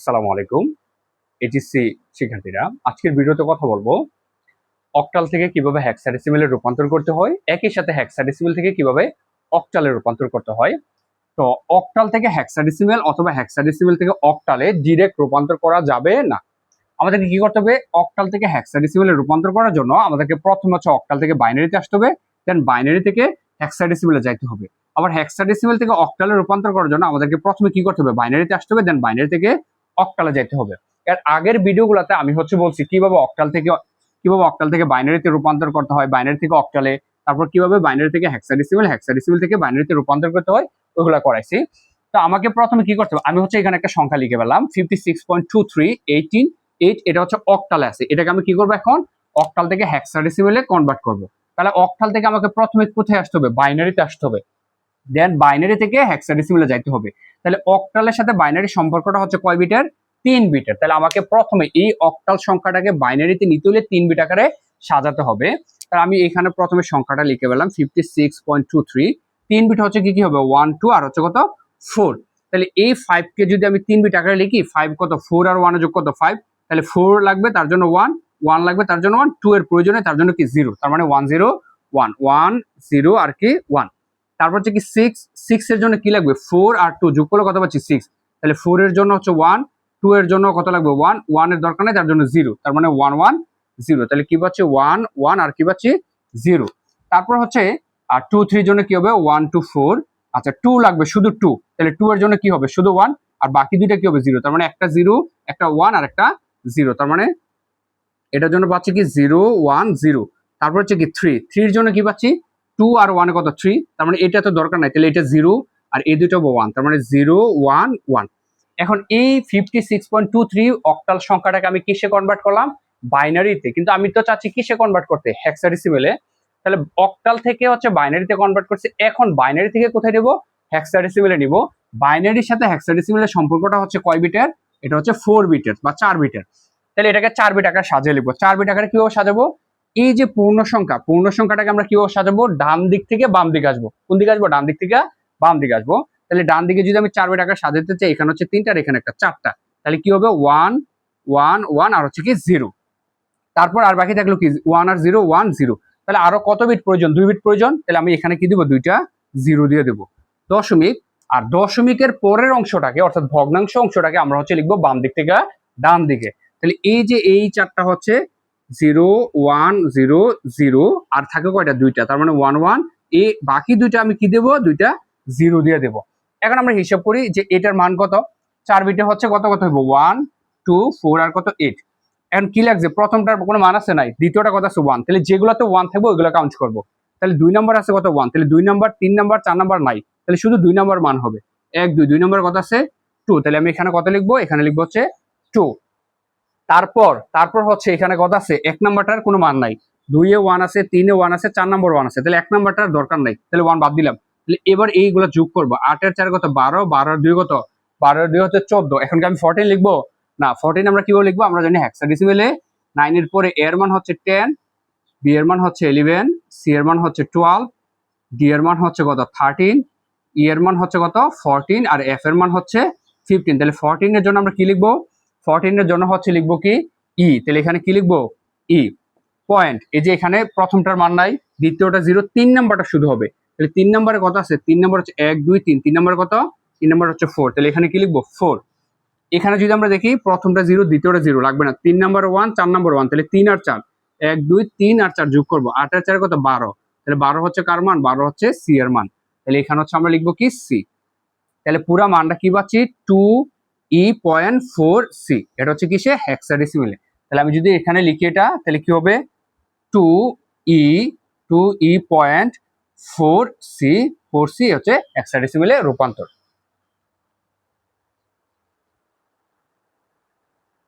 আসসালামু আলাইকুম এইচএসসি শিক্ষার্থীরা, আজকের ভিডিওতে কথা বলবো অক্টাল থেকে কিভাবে হেক্সাডেসিমেলে রূপান্তর করতে হয়, একই সাথে হেক্সাডেসিমেল থেকে কিভাবে অক্টালে রূপান্তর করতে হয়। তো অক্টাল থেকে হেক্সাডেসিমেল অথবা হেক্সাডেসিমেল থেকে অক্টালে ডিরেক্ট রূপান্তর করা যাবে না। আমাদেরকে কি করতে হবে? অক্টাল থেকে হেক্সাডেসিমেলে রূপান্তর করার জন্য আমাদেরকে প্রথমে হচ্ছে অক্টাল থেকে বাইনারিতে আসতে হবে, দেন বাইনারি থেকে হেক্সাডেসিমেলে যাইতে হবে। আবার হেক্সাডেসিমেল থেকে অক্টালে রূপান্তর করার জন্য আমাদেরকে প্রথমে কি করতে হবে? বাইনারিতে আসতে হবে, দেন বাইনারি থেকে অক্টালে যাইতে হবে। এর আগের ভিডিওগুলোতে আমি হচ্ছে বলছি কিভাবে অক্টাল থেকে বাইনারিতে রূপান্তর করতে হয়, বাইনারি থেকে অক্টালে, তারপর কিভাবে বাইনারি থেকে হেক্সাডেসিমেল, হেক্সাডেসিমেল থেকে বাইনারিতে রূপান্তর করতে হয়, ওইগুলো করাইছি। তো আমাকে প্রথমে কি করতে হবে? আমি হচ্ছে এখানে একটা সংখ্যা লিখে পেলাম 56.2318, এটা হচ্ছে অক্টালে আছে। এটাকে আমি কি করবো? এখন অক্টাল থেকে হেক্সাডেসিমেলে কনভার্ট করব। তাহলে অক্টাল থেকে আমাকে প্রথমে কোথায় আসতে হবে? বাইনারিতে আসতে হবে, দেন বাইনারি থেকে হেক্সাডেসিমেলে যাইতে হবে। তাহলে অক্টালের সাথে বাইনারি সম্পর্কটা হচ্ছে কয় বিটের? 3 বিটের। তাহলে আমাকে প্রথমে এই অক্টাল সংখ্যাটাকে বাইনারিতে নিতে হলে 3 বিট আকারে সাজাতে হবে। তাহলে আমি এখানে প্রথমে সংখ্যাটা লিখে পেলাম 56.23। 3 বিট হচ্ছে কি হবে? 1 2 আর হচ্ছে কত? 4। তাহলে এই 5 কে যদি আমি 3 বিট আকারে লিখি, 5 কত? 4 আর 1 যোগ কত? 5। তাহলে 4 লাগবে, তার জন্য 1, 1 লাগবে, তার জন্য 1, 2 এর প্রয়োজনে তার জন্য কি 0, তার মানে 1 0 1 1 0 আর কি 1। তারপর হচ্ছে কি 6 এর জন্য কি লাগবে? 4 আর 2 যোগ করলে কত পাচ্ছি? 6। তাহলে 4 এর জন্য হচ্ছে 1, 2 এর জন্য কত লাগবে? 1, 1 এর দরকার নেই, তার জন্য 0, তার মানে 1 1 0। তাহলে কি পাচ্ছি? 1 1 আর কি পাচ্ছি? 0। তারপর হচ্ছে আর 2 3 এর জন্য কি হবে? 1 2 4। আচ্ছা 2 লাগবে, শুধু 2। তাহলে 2 এর জন্য কি হবে? শুধু 1, আর বাকি দুইটা কি হবে? 0, তার মানে একটা 0, একটা 1 আর একটা 0, তার মানে এটার জন্য পাচ্ছি কি 0 1 0। তারপর হচ্ছে কি 3 এর জন্য কি পাচ্ছি? 2 আর 1 কত? 3, তার মানে এটা তো দরকার নাই, তাহলে এটা 0 আর এই দুটো 1, তার মানে 0 1 1। এখন এই 56.23 অক্টাল সংখ্যাটাকে আমি কিসে কনভার্ট করলাম? বাইনারিতে। কিন্তু আমি তো চাচ্ছি কিসে কনভার্ট করতে? হেক্সাডেসিমেলে। তাহলে অক্টাল থেকে হচ্ছে বাইনারিতে কনভার্ট করছি, এখন বাইনারি থেকে কোথায় নেব? হেক্সাডেসিমেলে নিব। বাইনারির সাথে হেক্সাডেসিমেলের সম্পর্কটা হচ্ছে কয় বিটের? এটা হচ্ছে 4 বিটের বা 4 বিটের। তাহলে এটাকে 4 বিট আকারে সাজিয়ে লিখবো। 4 বিট আকারে কিভাবে সাজাবো? এই যে পূর্ণ সংখ্যাটাকে আমরা কিভাবে সাজাবো? ডান দিক থেকে বাম দিকে আসবো। কোন দিকে আসবো? ডান দিক থেকে বাম দিকে আসবো। তাহলে ডান দিকে যদি আমি 4 বিট আকারে সাজাতে চাই, এখানে হচ্ছে 3টা আর এখানে একটা 4টা, তাহলে কি হবে? 1 1 1 আর হচ্ছে কি 0। তারপর আর বাকি থাকলো কি 1 আর 0 1 0। তাহলে আরো কত বিট প্রয়োজন? 2 বিট প্রয়োজন। তাহলে আমি এখানে কি দিব? 2টা 0 দিয়ে দেব। দশমিক, আর দশমিকের পরের অংশটাকে অর্থাৎ ভগ্নাংশ অংশটাকে আমরা হচ্ছে লিখবো বাম দিক থেকে ডান দিকে। তাহলে এই যে এই 4টা হচ্ছে 0 1 0 0, আর থাকে কয়টা? 2টা, তার মানে 1 1। এই বাকি দুইটা আমি কি দেব? 2টা 0 দিয়ে দেব। এখন আমরা হিসাব করি যে এটার মান কত? 4 বিটে হচ্ছে কত কত হইব? 1 2 4 আর কত 8। এখন কি লাগছে? প্রথমটার কোনো মান আছে নাই, দ্বিতীয়টা কত আছে? 1। তাহলে যেগুলোতে 1 থাকবে ওইগুলো কাউন্ট করবো। তাহলে 2 নাম্বার আছে কত? 1। তাহলে 2 নাম্বার 3 নাম্বার 4 নাম্বার নাই, তাহলে শুধু 2 নাম্বার মান হবে 1 2। 2 নাম্বার কত আছে? 2। তাহলে আমি এখানে কত লিখবো? এখানে লিখবো হচ্ছে 2। তারপর হচ্ছে এখানে কত আছে? 1 নাম্বারটার কোনো মান নাই। 2 এ 1 আছে, 3 এ 1 আছে, 4 নাম্বার 1 আছে, তাহলে 1 নাম্বারটার দরকার নাই, তাহলে 1 বাদ দিলাম। তাহলে এবার এইগুলো যোগ করবো। 8 এর 4 কত? 12, 12 এর 2 কত? 12 এর 2 হচ্ছে 14। এখন কি আমি 14 লিখবো? না, 14 আমরা কিভাবে লিখবো? আমরা জানি হেক্সাডেসিমেলে 9 এর পরে এর মান হচ্ছে 10, বি এর মান হচ্ছে 11, সি এর মান হচ্ছে 12, ডি এর মান হচ্ছে কত? 13, ই এর মান হচ্ছে কত? 14, আর এফ এর মান হচ্ছে 15। তাহলে 14 এর জন্য আমরা কি লিখবো? 14 এর জন্য হচ্ছে লিখবো কি? ই। তাহলে এখানে কি লিখবো? ই। পয়েন্ট, এই যে এখানে প্রথমটার মান নাই, দ্বিতীয়টা 0, 3 নাম্বারটা শুধু হবে। তাহলে 3 নাম্বারে কত আছে? 3 নাম্বার হচ্ছে 1 2 3। 3 নাম্বার কত? 3 নাম্বার হচ্ছে 4। তাহলে এখানে কি লিখবো? 4। এখানে যদি আমরা দেখি প্রথমটা 0, দ্বিতীয়টা 0, লাগবে না। 3 নাম্বার 1, 4 নাম্বার 1, তাহলে 3 আর 4, 1 2 3 আর 4 যোগ করবো। 8 আর 4 কত? 12। তাহলে 12 হচ্ছে কার মান? 12 হচ্ছে সি এর মান। তাহলে এখানে হচ্ছে আমরা লিখবো কি? সি। তাহলে পুরা মানটা কি পাচ্ছি? 2e.4c। এটা হচ্ছে কিসে? হেক্সাডেসিমেলে। তাহলে আমি যদি এখানে লিখি এটা, তাহলে কি হবে? 2e.4c, 4c হচ্ছে হেক্সাডেসিমেলে রূপান্তর।